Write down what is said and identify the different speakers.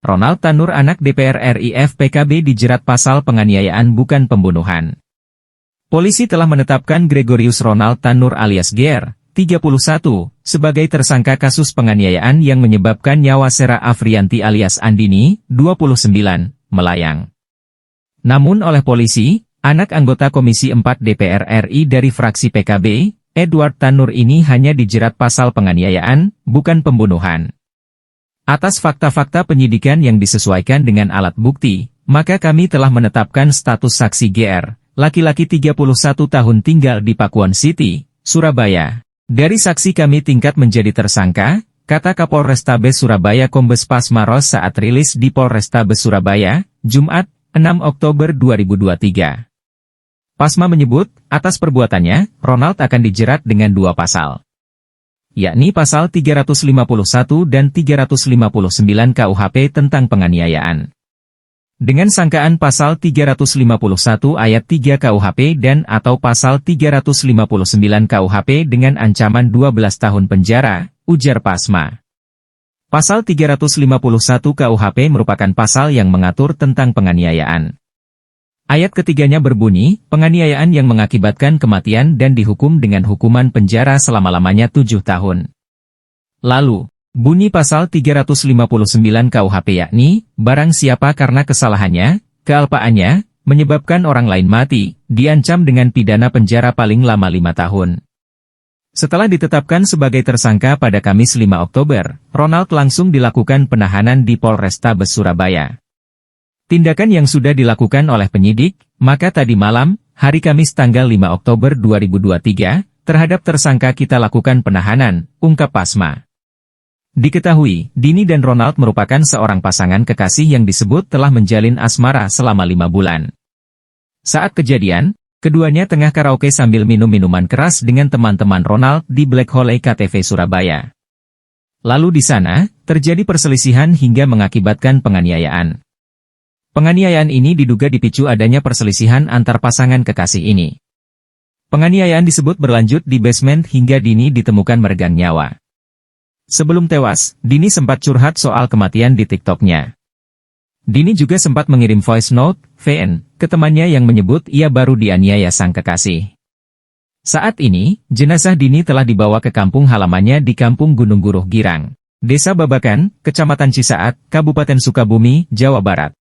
Speaker 1: Ronald Tanur anak DPR RI PKB dijerat pasal penganiayaan bukan pembunuhan. Polisi telah menetapkan Gregorius Ronald Tanur alias GR, 31, sebagai tersangka kasus penganiayaan yang menyebabkan nyawa Sera Afrianti alias Andini, 29, melayang. Namun oleh polisi, anak anggota Komisi 4 DPR RI dari fraksi PKB, Edward Tanur ini hanya dijerat pasal penganiayaan, bukan pembunuhan. Atas fakta-fakta penyidikan yang disesuaikan dengan alat bukti, maka kami telah menetapkan status saksi GR, laki-laki 31 tahun tinggal di Pakuan City, Surabaya. Dari saksi kami tingkat menjadi tersangka, kata Kapolrestabes Surabaya Kombes Pasmaros saat rilis di Polrestabes Surabaya, Jumat, 6 Oktober 2023. Pasma menyebut, atas perbuatannya, Ronald akan dijerat dengan 2 pasal, yakni pasal 351 dan 359 KUHP tentang penganiayaan. Dengan sangkaan pasal 351 ayat 3 KUHP dan atau pasal 359 KUHP dengan ancaman 12 tahun penjara, ujar Pasma. Pasal 351 KUHP merupakan pasal yang mengatur tentang penganiayaan. Ayat ketiganya berbunyi, penganiayaan yang mengakibatkan kematian dan dihukum dengan hukuman penjara selama-lamanya 7 tahun. Lalu, bunyi pasal 359 KUHP yakni, barang siapa karena kesalahannya, kealpaannya, menyebabkan orang lain mati, diancam dengan pidana penjara paling lama 5 tahun. Setelah ditetapkan sebagai tersangka pada Kamis 5 Oktober, Ronald langsung dilakukan penahanan di Polrestabes Surabaya. Tindakan yang sudah dilakukan oleh penyidik, maka tadi malam, hari Kamis tanggal 5 Oktober 2023, terhadap tersangka kita lakukan penahanan, ungkap Pasma. Diketahui, Dini dan Ronald merupakan seorang pasangan kekasih yang disebut telah menjalin asmara selama 5 bulan. Saat kejadian, keduanya tengah karaoke sambil minum minuman keras dengan teman-teman Ronald di Black Hole KTV Surabaya. Lalu di sana, terjadi perselisihan hingga mengakibatkan penganiayaan. Penganiayaan ini diduga dipicu adanya perselisihan antar pasangan kekasih ini. Penganiayaan disebut berlanjut di basement hingga Dini ditemukan meregang nyawa. Sebelum tewas, Dini sempat curhat soal kematian di TikTok-nya. Dini juga sempat mengirim voice note, VN, ke temannya yang menyebut ia baru dianiaya sang kekasih. Saat ini, jenazah Dini telah dibawa ke kampung halamannya di Kampung Gunung Guruh Girang, Desa Babakan, Kecamatan Cisaat, Kabupaten Sukabumi, Jawa Barat.